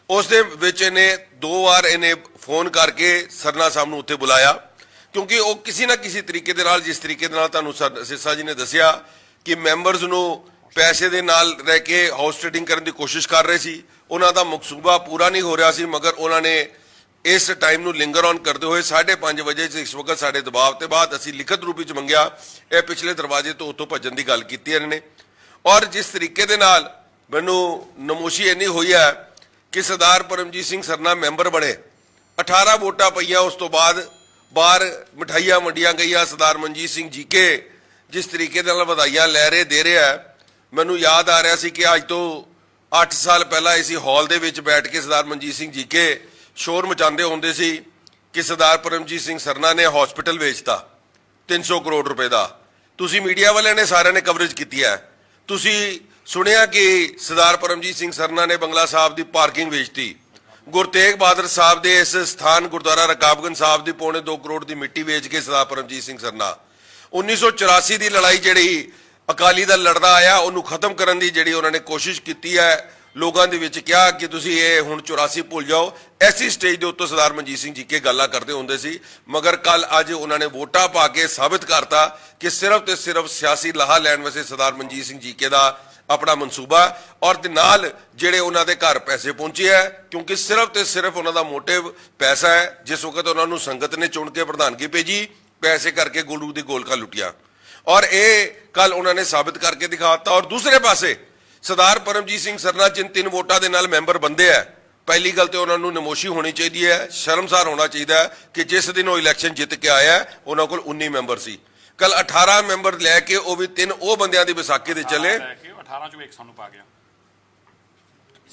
ਉਸ ਦੇ ਵਿੱਚ ਇਹਨੇ 2 ਵਾਰ ਇਹਨੇ ਫੋਨ ਕਰਕੇ ਸਰਨਾ ਸਾਹਿਬ ਨੂੰ ਉੱਥੇ ਬੁਲਾਇਆ ਕਿਉਂਕਿ ਉਹ ਕਿਸੇ ਨਾ ਕਿਸੇ ਤਰੀਕੇ ਦੇ ਨਾਲ, ਜਿਸ ਤਰੀਕੇ ਦੇ ਨਾਲ ਤੁਹਾਨੂੰ ਸਿਰਸਾ ਜੀ ਨੇ ਦੱਸਿਆ ਕਿ ਮੈਂਬਰਸ ਨੂੰ ਪੈਸੇ ਦੇ ਨਾਲ ਰਹਿ ਕੇ ਹਾਊਸ ਟ੍ਰੇਡਿੰਗ ਕਰਨ ਦੀ ਕੋਸ਼ਿਸ਼ ਕਰ ਰਹੇ ਸੀ, ਉਹਨਾਂ ਦਾ ਮਕਸੂਬਾ ਪੂਰਾ ਨਹੀਂ ਹੋ ਰਿਹਾ ਸੀ। ਮਗਰ ਉਹਨਾਂ ਨੇ ਇਸ ਟਾਈਮ ਨੂੰ ਲਿੰਗਰ ਔਨ ਕਰਦੇ ਹੋਏ 5:30 ਵਜੇ ਇਸ ਵਕਤ ਸਾਡੇ ਦਬਾਅ ਤੇ ਬਾਅਦ ਅਸੀਂ ਲਿਖਤ ਰੂਪ ਵਿੱਚ ਮੰਗਿਆ, ਇਹ ਪਿਛਲੇ ਦਰਵਾਜ਼ੇ ਤੋਂ ਉੱਥੋਂ ਭੱਜਣ ਦੀ ਗੱਲ ਕੀਤੀ ਇਹਨਾਂ ਨੇ। ਔਰ ਜਿਸ ਤਰੀਕੇ ਦੇ ਨਾਲ ਮੈਨੂੰ ਨਮੋਸ਼ੀ ਇੰਨੀ ਹੋਈ ਹੈ ਕਿ ਸਰਦਾਰ ਪਰਮਜੀਤ ਸਿੰਘ ਸਰਨਾ ਮੈਂਬਰ ਬਣੇ, 18 ਵੋਟਾਂ ਪਈਆਂ, ਉਸ ਤੋਂ ਬਾਅਦ ਬਾਹਰ ਮਠਾਈਆਂ ਵੰਡੀਆਂ ਗਈਆਂ। ਸਰਦਾਰ ਮਨਜੀਤ ਸਿੰਘ ਜੀਕੇ ਜਿਸ ਤਰੀਕੇ ਨਾਲ ਵਧਾਈਆਂ ਲੈ ਰਹੇ ਦੇ ਰਿਹਾ, ਮੈਨੂੰ ਯਾਦ ਆ ਰਿਹਾ ਸੀ ਕਿ ਅੱਜ ਤੋਂ 8 ਸਾਲ ਪਹਿਲਾਂ ਇਸੇ ਹਾਲ ਦੇ ਵਿੱਚ ਬੈਠ ਕੇ ਸਰਦਾਰ ਮਨਜੀਤ ਸਿੰਘ ਜੀਕੇ ਸ਼ੋਰ ਮਚਾਉਂਦੇ ਹੁੰਦੇ ਸੀ ਕਿ ਸਰਦਾਰ ਪਰਮਜੀਤ ਸਿੰਘ ਸਰਨਾ ਨੇ ਹਸਪੀਟਲ ਵੇਚਤਾ 300 ਕਰੋੜ ਰੁਪਏ ਦਾ। ਤੁਸੀਂ ਮੀਡੀਆ ਵਾਲਿਆਂ ਨੇ ਸਾਰਿਆਂ ਨੇ ਕਵਰੇਜ ਕੀਤੀ ਹੈ, ਤੁਸੀਂ ਸੁਣਿਆ ਕਿ ਸਰਦਾਰ ਪਰਮਜੀਤ ਸਿੰਘ ਸਰਨਾ ਨੇ ਬੰਗਲਾ ਸਾਹਿਬ ਦੀ ਪਾਰਕਿੰਗ ਵੇਚਤੀ, ਗੁਰੂ ਤੇਗ ਬਹਾਦਰ ਸਾਹਿਬ ਦੇ ਇਸ ਸਥਾਨ ਗੁਰਦੁਆਰਾ ਰਕਾਬਗੰਜ ਸਾਹਿਬ ਦੀ 2.25 ਕਰੋੜ ਦੀ ਮਿੱਟੀ ਵੇਚ ਕੇ ਸਰਦਾਰ ਪਰਮਜੀਤ ਸਿੰਘ ਸਰਨਾ 1984 ਦੀ ਲੜਾਈ ਜਿਹੜੀ ਅਕਾਲੀ ਦਲ ਲੜਦਾ ਆਇਆ ਉਹਨੂੰ ਖਤਮ ਕਰਨ ਦੀ ਜਿਹੜੀ ਉਹਨਾਂ ਨੇ ਕੋਸ਼ਿਸ਼ ਕੀਤੀ ਹੈ। ਲੋਕਾਂ ਦੇ ਵਿੱਚ ਕਿਹਾ ਕਿ ਤੁਸੀਂ ਇਹ ਹੁਣ 84 ਭੁੱਲ ਜਾਓ। ਐਸੀ ਸਟੇਜ ਦੇ ਉੱਤੇ ਸਰਦਾਰ ਮਨਜੀਤ ਸਿੰਘ ਜੀ ਕੇ ਗੱਲਾਂ ਕਰਦੇ ਹੁੰਦੇ ਸੀ, ਮਗਰ ਕੱਲ ਅੱਜ ਉਹਨਾਂ ਨੇ ਵੋਟਾਂ ਪਾ ਕੇ ਸਾਬਿਤ ਕਰਤਾ ਕਿ ਸਿਰਫ ਤੇ ਸਿਰਫ ਸਿਆਸੀ ਲਾਹਾ ਲੈਣ ਵਾਸਤੇ ਸਰਦਾਰ ਮਨਜੀਤ ਸਿੰਘ ਜੀ ਕੇ ਦਾ ਆਪਣਾ ਮਨਸੂਬਾ ਔਰ ਦੇ ਨਾਲ ਜਿਹੜੇ ਉਹਨਾਂ ਦੇ ਘਰ ਪੈਸੇ ਪਹੁੰਚੇ ਹੈ ਕਿਉਂਕਿ ਸਿਰਫ ਤੇ ਸਿਰਫ ਉਹਨਾਂ ਦਾ ਮੋਟਿਵ ਪੈਸਾ ਹੈ। ਜਿਸ ਵਕਤ ਉਹਨਾਂ ਨੂੰ ਸੰਗਤ ਨੇ ਚੁਣ ਕੇ ਪ੍ਰਧਾਨਗੀ ਭੇਜੀ, ਪੈਸੇ ਕਰਕੇ ਗੁਰੂ ਦੀ ਗੋਲਕਾਂ ਲੁੱਟੀਆਂ ਔਰ ਇਹ ਕੱਲ ਉਹਨਾਂ ਨੇ ਸਾਬਿਤ ਕਰਕੇ ਦਿਖਾਤਾ। ਔਰ ਦੂਸਰੇ ਪਾਸੇ ਸਰਦਾਰ ਪਰਮਜੀਤ ਸਿੰਘ ਸਰਨਾ ਜਿਨ 3 ਵੋਟਾਂ ਦੇ ਨਾਲ ਮੈਂਬਰ ਬੰਦੇ ਹੈ, ਪਹਿਲੀ ਗੱਲ ਤੇ ਉਹਨਾਂ ਨੂੰ ਨਮੋਸ਼ੀ ਹੋਣੀ ਚਾਹੀਦੀ ਹੈ, ਸ਼ਰਮਸਾਰ ਹੋਣਾ ਚਾਹੀਦਾ ਹੈ ਕਿ ਜਿਸ ਦਿਨ ਉਹ ਇਲੈਕਸ਼ਨ ਜਿੱਤ ਕੇ ਆਇਆ ਉਹਨਾਂ ਕੋਲ 19 ਮੈਂਬਰ ਸੀ, ਕੱਲ 18 ਮੈਂਬਰ ਲੈ ਕੇ ਉਹ ਵੀ 3 ਉਹ ਬੰਦਿਆਂ ਦੀ ਵਿਸਾਖੀ ਦੇ ਚੱਲੇ, 18 ਚੋਂ ਇੱਕ ਸਾਨੂੰ ਪਾ ਗਿਆ,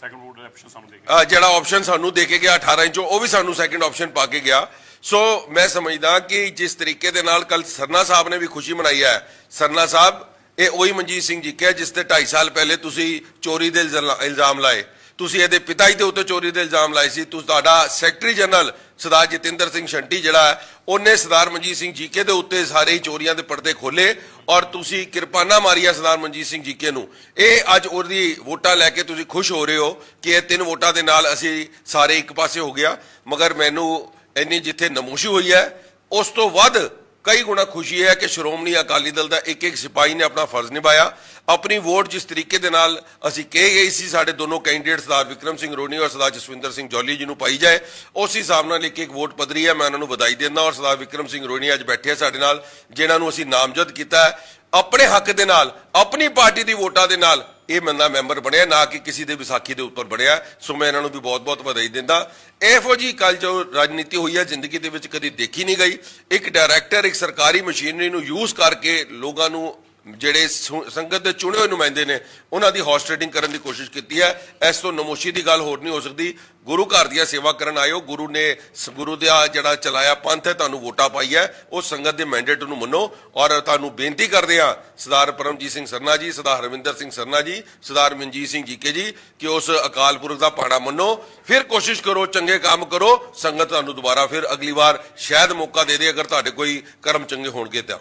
ਸੈਕੰਡ ਵੋਟ ਦਾ ਆਪਸ਼ਨ ਸਾਨੂੰ ਦੇ ਗਿਆ, ਜਿਹੜਾ ਆਪਸ਼ਨ ਸਾਨੂੰ ਦੇ ਕੇ ਗਿਆ 18 ਚੋਂ ਉਹ ਵੀ ਸਾਨੂੰ ਸੈਕੰਡ ਆਪਸ਼ਨ ਪਾ ਕੇ ਗਿਆ। ਸੋ ਮੈਂ ਸਮਝਦਾ ਕਿ ਜਿਸ ਤਰੀਕੇ ਦੇ ਨਾਲ ਕੱਲ ਸਰਨਾ ਸਾਹਿਬ ਨੇ ਵੀ ਖੁਸ਼ੀ ਮਨਾਈ ਹੈ, ਸਰਨਾ ਸਾਹਿਬ ਇਹ ਉਹੀ ਮਨਜੀਤ ਸਿੰਘ ਜੀ ਕੇ ਜਿਸ ਤੇ 2.5 ਸਾਲ ਪਹਿਲੇ ਤੁਸੀਂ ਚੋਰੀ ਦੇ ਇਲਜ਼ਾਮ ਲਾਏ, ਤੁਸੀਂ ਇਹਦੇ ਪਿਤਾ ਜੀ ਦੇ ਉੱਤੇ ਚੋਰੀ ਦੇ ਇਲਜ਼ਾਮ ਲਾਏ ਸੀ। ਤੁਹਾਡਾ ਸੈਕਟਰੀ ਜਨਰਲ ਸਰਦਾਰ ਜਤਿੰਦਰ ਸਿੰਘ ਸ਼ੰਟੀ ਜਿਹੜਾ ਉਹਨੇ ਸਰਦਾਰ ਮਨਜੀਤ ਸਿੰਘ ਜੀਕੇ ਦੇ ਉੱਤੇ ਸਾਰੇ ਹੀ ਚੋਰੀਆਂ ਦੇ ਪਰਦੇ ਖੋਲੇ ਔਰ ਤੁਸੀਂ ਕਿਰਪਾਨਾ ਮਾਰੀਆ ਸਰਦਾਰ ਮਨਜੀਤ ਸਿੰਘ ਜੀਕੇ ਨੂੰ। ਇਹ ਅੱਜ ਉਹਦੀ ਵੋਟਾਂ ਲੈ ਕੇ ਤੁਸੀਂ ਖੁਸ਼ ਹੋ ਰਹੇ ਹੋ ਕਿ ਇਹ 3 ਵੋਟਾਂ ਦੇ ਨਾਲ ਅਸੀਂ ਸਾਰੇ ਇੱਕ ਪਾਸੇ ਹੋ ਗਿਆ, ਮਗਰ ਮੈਨੂੰ ਇੰਨੀ ਜਿੱਥੇ ਨਮੋਸ਼ੀ ਹੋਈ ਹੈ ਉਸ ਤੋਂ ਵੱਧ ਕਈ ਗੁਣਾ ਖੁਸ਼ੀ ਹੈ ਕਿ ਸ਼੍ਰੋਮਣੀ ਅਕਾਲੀ ਦਲ ਦਾ ਇੱਕ ਸਿਪਾਹੀ ਨੇ ਆਪਣਾ ਫਰਜ਼ ਨਿਭਾਇਆ। ਆਪਣੀ ਵੋਟ ਜਿਸ ਤਰੀਕੇ ਦੇ ਨਾਲ ਅਸੀਂ ਕਹੇ ਗਏ ਸੀ ਸਾਡੇ ਦੋਨੋਂ ਕੈਂਡੀਡੇਟ ਸਰਦਾਰ ਵਿਕਰਮ ਸਿੰਘ ਰੋਣੀ ਔਰ ਸਰਦਾਰ ਜਸਵਿੰਦਰ ਸਿੰਘ ਜੌਲੀ ਜੀ ਨੂੰ ਪਾਈ ਜਾਏ, ਉਸ ਹਿਸਾਬ ਨਾਲ ਇੱਕ ਵੋਟ ਪੱਧਰੀ ਹੈ। ਮੈਂ ਉਹਨਾਂ ਨੂੰ ਵਧਾਈ ਦਿੰਦਾ ਔਰ ਸਰਦਾਰ ਵਿਕਰਮ ਸਿੰਘ ਰੋਣੀ ਅੱਜ ਬੈਠੇ ਸਾਡੇ ਨਾਲ, ਜਿਨ੍ਹਾਂ ਨੂੰ ਅਸੀਂ ਨਾਮਜ਼ਦ ਕੀਤਾ ਹੈ ਆਪਣੇ ਹੱਕ ਦੇ ਨਾਲ, ਆਪਣੀ ਪਾਰਟੀ ਦੀ ਵੋਟਾਂ ਦੇ ਨਾਲ ਇਹ ਬੰਦਾ ਮੈਂਬਰ ਬਣਿਆ, ਨਾ ਕਿ ਕਿਸੇ ਦੇ ਵਿਸਾਖੀ ਦੇ ਉੱਪਰ ਬਣਿਆ। ਸੋ ਮੈਂ ਇਹਨਾਂ ਨੂੰ ਵੀ ਬਹੁਤ-ਬਹੁਤ ਵਧਾਈ ਦਿੰਦਾ। ਇਹੋ ਜੀ ਕੱਲ ਜੋ ਰਾਜਨੀਤੀ ਹੋਈ ਹੈ ਜ਼ਿੰਦਗੀ ਦੇ ਵਿੱਚ ਕਦੀ ਦੇਖੀ ਨਹੀਂ ਗਈ। ਇੱਕ ਡਾਇਰੈਕਟਰ ਇੱਕ ਸਰਕਾਰੀ ਮਸ਼ੀਨਰੀ ਨੂੰ ਯੂਜ਼ ਕਰਕੇ ਲੋਕਾਂ ਨੂੰ ਜਿਹੜੇ ਸੰਗਤ ਦੇ ਚੁਣੇ ਹੋਏ ਨੁਮਾਇੰਦੇ ਨੇ ਉਹਨਾਂ ਦੀ ਹਾਰਸ ਟ੍ਰੇਡਿੰਗ ਕਰਨ ਦੀ ਕੋਸ਼ਿਸ਼ ਕੀਤੀ ਹੈ। ਇਸ ਤੋਂ ਨਮੋਸ਼ੀ ਦੀ ਗੱਲ ਹੋਰ ਨਹੀਂ ਹੋ ਸਕਦੀ। ਗੁਰੂ ਘਰ ਦੀਆਂ ਸੇਵਾ ਕਰਨ ਆਇਓ, ਗੁਰੂ ਨੇ ਗੁਰੂ ਦਾ ਜਿਹੜਾ ਚਲਾਇਆ ਪੰਥ ਹੈ ਤੁਹਾਨੂੰ ਵੋਟਾਂ ਪਾਈ ਹੈ, ਉਹ ਸੰਗਤ ਦੇ ਮੈਂਡੇਟ ਨੂੰ ਮੰਨੋ। ਔਰ ਤੁਹਾਨੂੰ ਬੇਨਤੀ ਕਰਦੇ ਹਾਂ ਸਰਦਾਰ ਪਰਮਜੀਤ ਸਿੰਘ ਸਰਨਾ ਜੀ, ਸਰਦਾਰ ਹਰਵਿੰਦਰ ਸਿੰਘ ਸਰਨਾ ਜੀ, ਸਰਦਾਰ ਮਨਜੀਤ ਸਿੰਘ ਜੀਕੇ ਜੀ ਕਿ ਉਸ ਅਕਾਲ ਪੁਰਖ ਦਾ ਪਾਣਾ ਮੰਨੋ, ਫਿਰ ਕੋਸ਼ਿਸ਼ ਕਰੋ, ਚੰਗੇ ਕੰਮ ਕਰੋ, ਸੰਗਤ ਤੁਹਾਨੂੰ ਦੁਬਾਰਾ ਫਿਰ ਅਗਲੀ ਵਾਰ ਸ਼ਾਇਦ ਮੌਕਾ ਦੇ ਦੇ ਅਗਰ ਤੁਹਾਡੇ ਕੋਈ ਕਰਮ ਚੰਗੇ ਹੋਣਗੇ ਤਾਂ।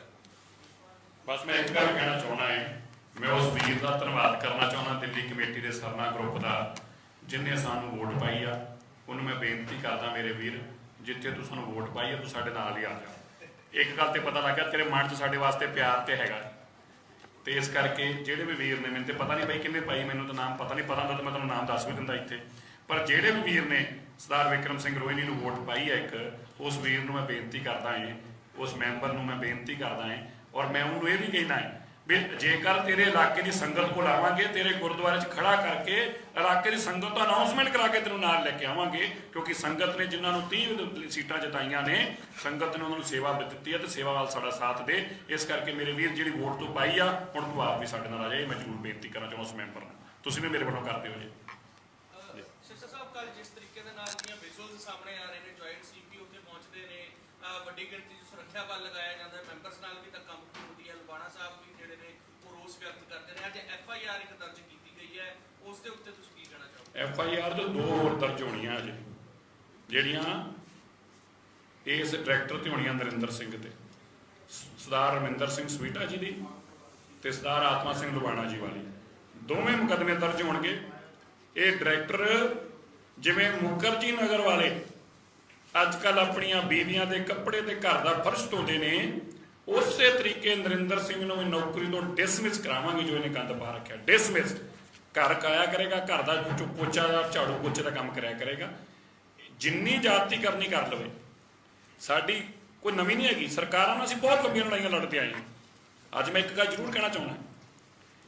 ਬਸ ਮੈਂ ਇੱਕ ਗੱਲ ਕਹਿਣਾ ਚਾਹੁੰਦਾ ਹਾਂ, ਮੈਂ ਉਸ ਵੀਰ ਦਾ ਧੰਨਵਾਦ ਕਰਨਾ ਚਾਹੁੰਦਾ ਦਿੱਲੀ ਕਮੇਟੀ ਦੇ ਸਰਨਾ ਗਰੁੱਪ ਦਾ ਜਿਨ੍ਹਾਂ ਸਾਨੂੰ ਵੋਟ ਪਾਈ ਆ। ਉਹਨੂੰ ਮੈਂ ਬੇਨਤੀ ਕਰਦਾ ਮੇਰੇ ਵੀਰ, ਜਿੱਥੇ ਤੂੰ ਸਾਨੂੰ ਵੋਟ ਪਾਈ ਆ ਤੂੰ ਸਾਡੇ ਨਾਲ ਹੀ ਆ ਜਾ। ਇੱਕ ਗੱਲ ਤੇ ਪਤਾ ਲੱਗਿਆ ਤੇਰੇ ਮਨ 'ਚ ਸਾਡੇ ਵਾਸਤੇ ਪਿਆਰ ਤੇ ਹੈਗਾ, ਤੇ ਇਸ ਕਰਕੇ ਜਿਹੜੇ ਵੀ ਵੀਰ ਨੇ, ਮੈਨੂੰ ਤੇ ਪਤਾ ਨਹੀਂ ਬਾਈ ਕਿੰਨੇ ਪਾਈ, ਮੈਨੂੰ ਤਾਂ ਨਾਮ ਪਤਾ ਨਹੀਂ, ਪਤਾ ਹੁੰਦਾ ਤਾਂ ਮੈਂ ਤੁਹਾਨੂੰ ਨਾਮ ਦੱਸ ਵੀ ਦਿੰਦਾ ਇੱਥੇ, ਪਰ ਜਿਹੜੇ ਵੀ ਵੀਰ ਨੇ ਸਰਦਾਰ ਵਿਕਰਮ ਸਿੰਘ ਰੋਹਿਣੀ ਨੂੰ ਵੋਟ ਪਾਈ ਹੈ ਇੱਕ, ਉਸ ਵੀਰ ਨੂੰ ਮੈਂ ਬੇਨਤੀ ਕਰਦਾ ਹਾਂ, ਉਸ ਮੈਂਬਰ ਨੂੰ ਮੈਂ ਬੇਨਤੀ ਕਰਦਾ ਹਾਂ ਔਰ ਮੈਂ ਉਹਨੂੰ ਇਹ ਵੀ ਕਹਿਣਾ ਹੈ ਵੀ ਜੇਕਰ ਤੇਰੇ ਇਲਾਕੇ ਦੀ ਸੰਗਤ ਕੋਲ ਆਵਾਂਗੇ, ਤੇਰੇ ਗੁਰਦੁਆਰੇ 'ਚ ਖੜਾ ਕਰਕੇ ਇਲਾਕੇ ਦੀ ਸੰਗਤ ਤੋਂ ਅਨਾਉਂਸਮੈਂਟ ਕਰਾ ਕੇ ਤੈਨੂੰ ਨਾਲ ਲੈ ਕੇ ਆਵਾਂਗੇ, ਕਿਉਂਕਿ ਸੰਗਤ ਨੇ ਜਿਨ੍ਹਾਂ ਨੂੰ 30 ਸੀਟਾਂ ਜਿਤਾਈਆਂ ਨੇ, ਸੰਗਤ ਨੇ ਉਹਨਾਂ ਨੂੰ ਸੇਵਾ ਦਿੱਤੀ ਹੈ ਤੇ ਸੇਵਾ ਵੱਲ ਸਾਡਾ ਸਾਥ ਦੇ। ਇਸ ਕਰਕੇ ਮੇਰੇ ਵੀਰ ਜਿਹੜੀ ਵੋਟ ਤੋਂ ਪਾਈ ਆ, ਹੁਣ ਤੂੰ ਆਪ ਵੀ ਸਾਡੇ ਨਾਲ ਆ ਜਾਏ। ਮੈਂ ਜ਼ਰੂਰ ਬੇਨਤੀ ਕਰਨਾ ਚਾਹੁੰਦਾ ਉਸ ਮੈਂਬਰ ਨੂੰ, ਤੁਸੀਂ ਵੀ ਮੇਰੇ ਵੱਲੋਂ ਕਰਦੇ ਹੋ ਜੀ। ਸਿਸਟਰ ਸਾਹਿਬ, ਕੱਲ ਜਿਸ ਤਰੀਕੇ ਦੇ ਨਾਲ ਦੀਆਂ ਵਿਜ਼ੂਅਲਸ ਸਾਹਮਣੇ ਆ ਰਹੇ ਨੇ, ਜੁਆਇੰਟ ਸੀਪੀ ਉੱਥੇ ਪਹੁੰਚਦੇ ਨੇ, ਵੱਡੀ ਗਿਣਤੀ 'ਚ ਸੁਰੱਖਿਆ ਬਲ ਲਗਾਇਆ ਜਾਂਦਾ ਹੈ, ਮੈਂਬਰਸ ਨਾਲ ਵੀ ਧੱਕਾ ਮੁੱਕੀ ਹੁੰਦੀ ਹੈ, ਲੁਬਾਣਾ ਸਾਹਿਬ ਵੀ ਜਿਹੜੇ ਨੇ ਉਹ ਰੋਸ ਵਿਅਕਤ ਕਰਦੇ ਨੇ। ਅੱਜ FIR ਇੱਕ ਦਰਜ ਕੀਤੀ ਗਈ ਹੈ, ਉਸ ਦੇ ਉੱਤੇ ਤੁਸੀਂ ਕੀ ਕਹਿਣਾ ਚਾਹੋਗੇ? FIR ਤੋਂ 2 ਹੋਰ ਦਰਜ ਹੋਣੀਆਂ ਅਜੇ, ਜਿਹੜੀਆਂ ਇਸ ਡਾਇਰੈਕਟਰ ਤੇ ਹੋਣੀਆਂ, ਨਰਿੰਦਰ ਸਿੰਘ ਤੇ ਸਰਦਾਰ ਰਮਿੰਦਰ ਸਿੰਘ ਸਵੀਟਾ ਜੀ ਦੀ ਤੇ ਸਰਦਾਰ ਆਤਮਾ ਸਿੰਘ ਲੁਬਾਣਾ ਜੀ ਵਾਲੀ, ਦੋਵੇਂ ਮੁਕੱਦਮੇ ਦਰਜ ਹੋਣਗੇ। ਇਹ ਡਾਇਰੈਕਟਰ ਜਿਵੇਂ ਮੁਖਰਜੀ ਨਗਰ ਵਾਲੇ ਅੱਜ ਕੱਲ ਆਪਣੀਆਂ ਬੀਵੀਆਂ ਦੇ ਕੱਪੜੇ ਤੇ ਘਰ ਦਾ ਫਰਸ਼ ਧੋਂਦੇ ਨੇ, ਉਸੇ ਤਰੀਕੇ ਨਰਿੰਦਰ ਸਿੰਘ ਨੂੰ ਨੌਕਰੀ ਤੋਂ ਡਿਸਮਿਸ ਕਰਾਵਾਂਗੇ ਜੋ ਇਹਨੇ ਗੰਦ ਪਾ ਰੱਖਿਆ। ਡਿਸਮਿਸ, ਘਰ ਕਾਇਆ ਕਰੇਗਾ, ਘਰ ਦਾ ਪੋਚਾ ਦਾ ਝਾੜੂ ਪੋਚੇ ਦਾ ਕੰਮ ਕਰਿਆ ਕਰੇਗਾ। ਜਿੰਨੀ ਜਾਤੀ ਕਰਨੀ ਕਰ ਲਵੇ, ਸਾਡੀ ਕੋਈ ਨਵੀਂ ਨਹੀਂ ਹੈਗੀ। ਸਰਕਾਰਾਂ ਨਾਲ ਅਸੀਂ ਬਹੁਤ ਲੰਬੀਆਂ ਲੜਾਈਆਂ ਲੜਦੇ ਆਏ ਹਾਂ। ਅੱਜ ਮੈਂ ਇੱਕ ਗੱਲ ਜ਼ਰੂਰ ਕਹਿਣਾ ਚਾਹੁੰਦਾ,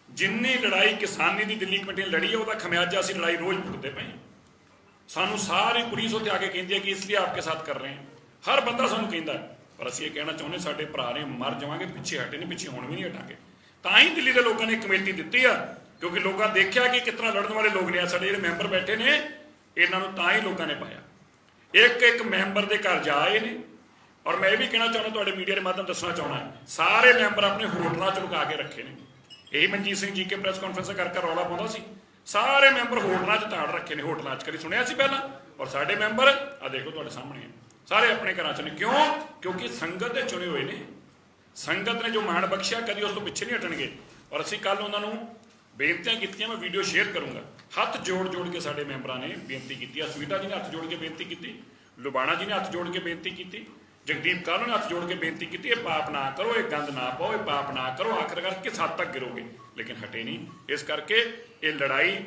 ਜਿੰਨੀ ਲੜਾਈ ਕਿਸਾਨੀ ਦੀ ਦਿੱਲੀ ਕਮੇਟੀ ਨੇ ਲੜੀ ਹੈ, ਉਹਦਾ ਖਮਿਆਜਾ ਅਸੀਂ ਲੜਾਈ ਰੋਜ਼ ਭੁਗਤਦੇ ਪਏ ਹਾਂ। ਸਾਨੂੰ ਸਾਰੀ ਪੁਲਿਸ ਉੱਥੇ ਆ ਕੇ ਕਹਿੰਦੀ ਹੈ ਕਿ ਇਸ ਲਈ ਆਪਕੇ ਸਾਥ ਕਰ ਰਹੇ ਹਾਂ, ਹਰ ਬੰਦਾ ਸਾਨੂੰ ਕਹਿੰਦਾ, ਪਰ ਅਸੀਂ ਇਹ ਕਹਿਣਾ ਚਾਹੁੰਦੇ ਸਾਡੇ ਭਰਾ ਨੇ, ਮਰ ਜਾਵਾਂਗੇ, ਪਿੱਛੇ ਹਟੇ ਨਹੀਂ, ਪਿੱਛੇ ਹੁਣ ਵੀ ਨਹੀਂ ਹਟਾਂਗੇ। ਤਾਂ ਹੀ ਦਿੱਲੀ ਦੇ ਲੋਕਾਂ ਨੇ ਕਮੇਟੀ ਦਿੱਤੀ ਆ, ਕਿਉਂਕਿ ਲੋਕਾਂ ਦੇਖਿਆ ਕਿ ਕਿਤਨਾ ਲੜਨ ਵਾਲੇ ਲੋਕ ਨੇ। ਸਾਡੇ ਜਿਹੜੇ ਮੈਂਬਰ ਬੈਠੇ ਨੇ, ਇਹਨਾਂ ਨੂੰ ਤਾਂ ਹੀ ਲੋਕਾਂ ਨੇ ਪਾਇਆ। ਇੱਕ ਇੱਕ ਮੈਂਬਰ ਦੇ ਘਰ ਜਾ ਆਏ ਨੇ। ਔਰ ਮੈਂ ਇਹ ਵੀ ਕਹਿਣਾ ਚਾਹੁੰਦਾ, ਤੁਹਾਡੇ ਮੀਡੀਆ ਦੇ ਮਾਧਿਅਮ ਦੱਸਣਾ ਚਾਹੁੰਦਾ, ਸਾਰੇ ਮੈਂਬਰ ਆਪਣੇ ਹੋਟਲਾਂ 'ਚ ਲੁਕਾ ਕੇ ਰੱਖੇ ਨੇ। ਇਹ ਮਨਜੀਤ ਸਿੰਘ ਜੀ ਕੇ ਪ੍ਰੈਸ ਕਾਨਫਰੰਸ ਕਰਕੇ ਰੌਲਾ ਪਾਉਂਦਾ ਸੀ, ਸਾਰੇ ਮੈਂਬਰ ਹੋਟਲਾਂ 'ਚ ਤਾੜ ਰੱਖੇ ਨੇ। ਹੋਟਲਾਂ 'ਚ ਕਦੀ ਸੁਣਿਆ ਸੀ ਪਹਿਲਾਂ? ਔਰ ਸਾਡੇ ਮੈਂਬਰ ਆ ਦੇਖੋ ਤੁਹਾਡੇ ਸਾਹਮਣੇ ਆ, ਸਾਰੇ ਆਪਣੇ ਘਰਾਂ 'ਚ ਨੇ। ਕਿਉਂ? ਕਿਉਂਕਿ ਸੰਗਤ ਦੇ ਚੁਣੇ ਹੋਏ ਨੇ। ਸੰਗਤ ਨੇ ਜੋ ਮਾਣ ਬਖਸ਼ਿਆ, ਕਦੀ ਉਸ ਤੋਂ ਪਿੱਛੇ ਨਹੀਂ ਹਟਣਗੇ। ਔਰ ਅਸੀਂ ਕੱਲ ਉਹਨਾਂ ਨੂੰ ਬੇਨਤੀਆਂ ਕੀਤੀਆਂ, ਮੈਂ ਵੀਡੀਓ ਸ਼ੇਅਰ ਕਰੂੰਗਾ। ਹੱਥ ਜੋੜ ਕੇ ਸਾਡੇ ਮੈਂਬਰਾਂ ਨੇ ਬੇਨਤੀ ਕੀਤੀ ਆ। ਸਵੀਟਾ ਜੀ ਨੇ ਹੱਥ ਜੋੜ ਕੇ ਬੇਨਤੀ ਕੀਤੀ, ਲੁਬਾਣਾ ਜੀ ਨੇ ਹੱਥ ਜੋੜ ਕੇ ਬੇਨਤੀ ਕੀਤੀ, ਜਗਦੀਪ ਕਾਲੂ ਨੇ ਹੱਥ ਜੋੜ ਕੇ ਬੇਨਤੀ ਕੀਤੀ, ਇਹ ਪਾਪ ਨਾ ਕਰੋ, ਇਹ ਗੰਦ ਨਾ ਪਾਓ, ਇਹ ਪਾਪ ਨਾ ਕਰੋ। ਆਖਿਰਕਾਰ ਕਿਸ ਹੱਦ ਤੱਕ ਗਿਰੋਗੇ? ਲੇਕਿਨ ਹਟੇ ਨਹੀਂ। ਇਸ ਕਰਕੇ ਇਹ ਲੜਾਈ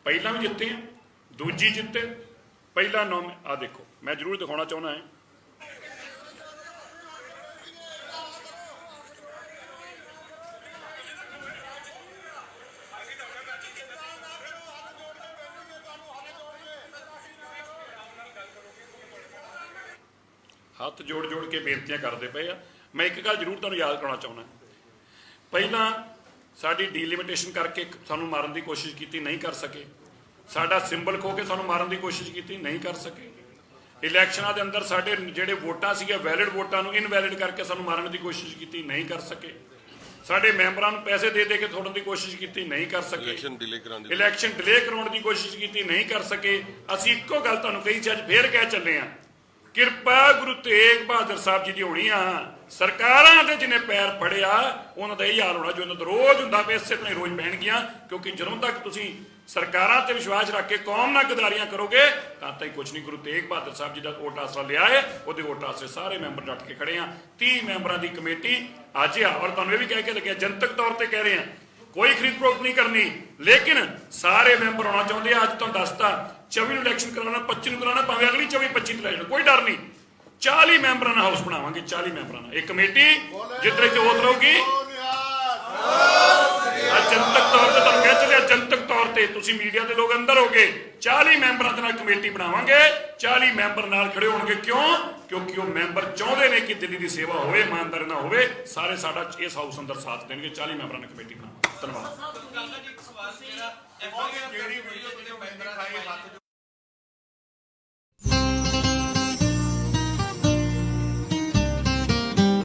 ਪਹਿਲਾਂ ਵੀ ਜਿੱਤੇ ਆ, ਦੂਜੀ ਜਿੱਤੇ, ਪਹਿਲਾ ਨਾਮ ਆ ਦੇਖੋ, ਮੈਂ ਜ਼ਰੂਰ ਦਿਖਾਉਣਾ ਚਾਹੁੰਦਾ ਹਾਂ। ਹੱਥ ਜੋੜ ਕੇ ਬੇਨਤੀਆਂ ਕਰਦੇ ਪਏ ਆ। ਮੈਂ ਇੱਕ ਗੱਲ ਜ਼ਰੂਰ ਤੁਹਾਨੂੰ ਯਾਦ ਕਰਾਉਣਾ ਚਾਹੁੰਦਾ, ਪਹਿਲਾਂ ਸਾਡੀ ਡੀਲਿਮਿਟੇਸ਼ਨ ਕਰਕੇ ਸਾਨੂੰ ਮਾਰਨ ਦੀ ਕੋਸ਼ਿਸ਼ ਕੀਤੀ, ਨਹੀਂ ਕਰ ਸਕੇ। ਸਾਡਾ ਸਿੰਬਲ ਖੋ ਕੇ ਸਾਨੂੰ ਮਾਰਨ ਦੀ ਕੋਸ਼ਿਸ਼ ਕੀਤੀ, ਨਹੀਂ ਕਰ ਸਕੇ। ਇਲੈਕਸ਼ਨਾਂ ਦੇ ਅੰਦਰ ਸਾਡੇ ਜਿਹੜੇ ਵੋਟਾਂ ਸੀਗੇ, ਵੈਲਿਡ ਵੋਟਾਂ ਨੂੰ ਇਨਵੈਲਿਡ ਕਰਕੇ ਸਾਨੂੰ ਮਾਰਨ ਦੀ ਕੋਸ਼ਿਸ਼ ਕੀਤੀ, ਨਹੀਂ ਕਰ ਸਕੇ। ਸਾਡੇ ਮੈਂਬਰਾਂ ਨੂੰ ਪੈਸੇ ਦੇ ਕੇ ਤੋੜਨ ਦੀ ਕੋਸ਼ਿਸ਼ ਕੀਤੀ, ਨਹੀਂ ਕਰ ਸਕੇ। ਇਲੈਕਸ਼ਨ ਡਿਲੇ ਕਰਾਉਣ ਦੀ ਕੋਸ਼ਿਸ਼ ਕੀਤੀ, ਨਹੀਂ ਕਰ ਸਕੇ। ਅਸੀਂ ਇੱਕੋ ਗੱਲ ਤੁਹਾਨੂੰ ਕਹੀ ਸੀ, ਅੱਜ ਫੇਰ ਕਹਿ ਚੱਲੇ ਆ, ਕਿਰਪਾ ਗੁਰੂ ਤੇਗ ਬਹਾਦਰ ਸਾਹਿਬ ਜੀ ਦੀ ਹੋਣੀ ਆ। ਸਰਕਾਰਾਂ ਦੇ ਜਿਹਨੇ ਪੈਰ ਫੜਿਆ, ਉਹਨਾਂ ਦਾ ਇਹ ਹਾਲ ਹੋਣਾ ਜੋ ਇਹਨਾਂ ਦਾ ਰੋਜ਼ ਹੁੰਦਾ ਪਿਆ, ਇਸੇ ਤਰ੍ਹਾਂ ਹੀ ਰੋਜ਼ ਪੈਣਗੀਆਂ। ਕਿਉਂਕਿ ਜਦੋਂ ਤੱਕ ਤੁਸੀਂ ਸਰਕਾਰਾਂ ਤੇ ਵਿਸ਼ਵਾਸ ਰੱਖ ਕੇ ਕੌਮ ਨਾਲ ਗਦਾਰੀਆਂ ਕਰੋਗੇ, ਤਾਂ ਤੱਕ ਕੁਝ ਨਹੀਂ। ਗੁਰੂ ਤੇਗ ਬਹਾਦਰ ਸਾਹਿਬ ਜੀ ਦਾ ਓਟ ਆਸਰਾ ਲਿਆ ਹੈ, ਉਹਦੇ ਓਟ ਆਸਰੇ ਸਾਰੇ ਮੈਂਬਰ ਡਟ ਕੇ ਖੜੇ ਆ। 30 ਮੈਂਬਰਾਂ ਦੀ ਕਮੇਟੀ ਅੱਜ ਆ। ਔਰ ਤੁਹਾਨੂੰ ਇਹ ਵੀ ਕਹਿ ਕੇ ਲੱਗਿਆ, ਜਨਤਕ ਤੌਰ ਤੇ ਕਹਿ ਰਹੇ ਆ, ਕੋਈ ਖਰੀਦ ਫਰੋਖਤ ਨਹੀਂ ਕਰਨੀ, ਲੇਕਿਨ ਸਾਰੇ ਮੈਂਬਰ ਆਉਣਾ ਚਾਹੁੰਦੇ ਆ। ਅੱਜ ਤੁਹਾਨੂੰ ਦੱਸਤਾ, 24 ਨੂੰ ਇਲੈਕਸ਼ਨ ਕਰਾਉਣਾ, 25 ਨੂੰ ਕਰਾਉਣਾ, ਭਾਵੇਂ ਅਗਲੀ 24-25 ਨੂੰ ਲੈ ਜਾਣਾ, ਕੋਈ ਡਰ ਨਹੀਂ। 40 ਮੈਂਬਰਾਂ ਨਾਲ ਹਾਊਸ ਬਣਾਵਾਂਗੇ, 40 ਮੈਂਬਰਾਂ ਨਾਲ ਇਹ ਕਮੇਟੀ ਜਿੱਥੇ ਤੇ ਹੋਤ ਰਹੂਗੀ। ਜਨਤਕ ਤੌਰ ਤੇ ਤੁਹਾਨੂੰ ਕਹਿ ਚੱਲਿਆ, ਜਨਤਕ ਤੌਰ ਤੇ ਤੁਸੀਂ ਮੀਡੀਆ ਦੇ ਲੋਕ ਅੰਦਰ ਹੋਗੇ, 40 ਮੈਂਬਰਾਂ ਦੇ ਨਾਲ ਕਮੇਟੀ ਬਣਾਵਾਂਗੇ। 40 ਮੈਂਬਰ ਨਾਲ ਖੜੇ ਹੋਣਗੇ। ਕਿਉਂ? ਕਿਉਂਕਿ ਉਹ ਮੈਂਬਰ ਚਾਹੁੰਦੇ ਨੇ ਕਿ ਦਿੱਲੀ ਦੀ ਸੇਵਾ ਹੋਵੇ, ਇਮਾਨਦਾਰੀ ਨਾਲ ਹੋਵੇ। ਸਾਰੇ ਸਾਡਾ ਇਸ ਹਾਊਸ ਅੰਦਰ ਸਾਥ ਦੇਣਗੇ। 40 ਮੈਂਬਰਾਂ ਨਾਲ ਕਮੇਟੀ ਬਣਾਵਾਂਗੇ। ਧੰਨਵਾਦ। ਕਾਕਾ ਜੀ, ਇੱਕ ਸਵਾਲ ਸੀ, ਜਿਹੜਾ FIR ਜਿਹੜੀ ਹੋਈ ਹੈ, ਜਿਹੜੇ ਮੈਂਬਰਾਂ ਦੇ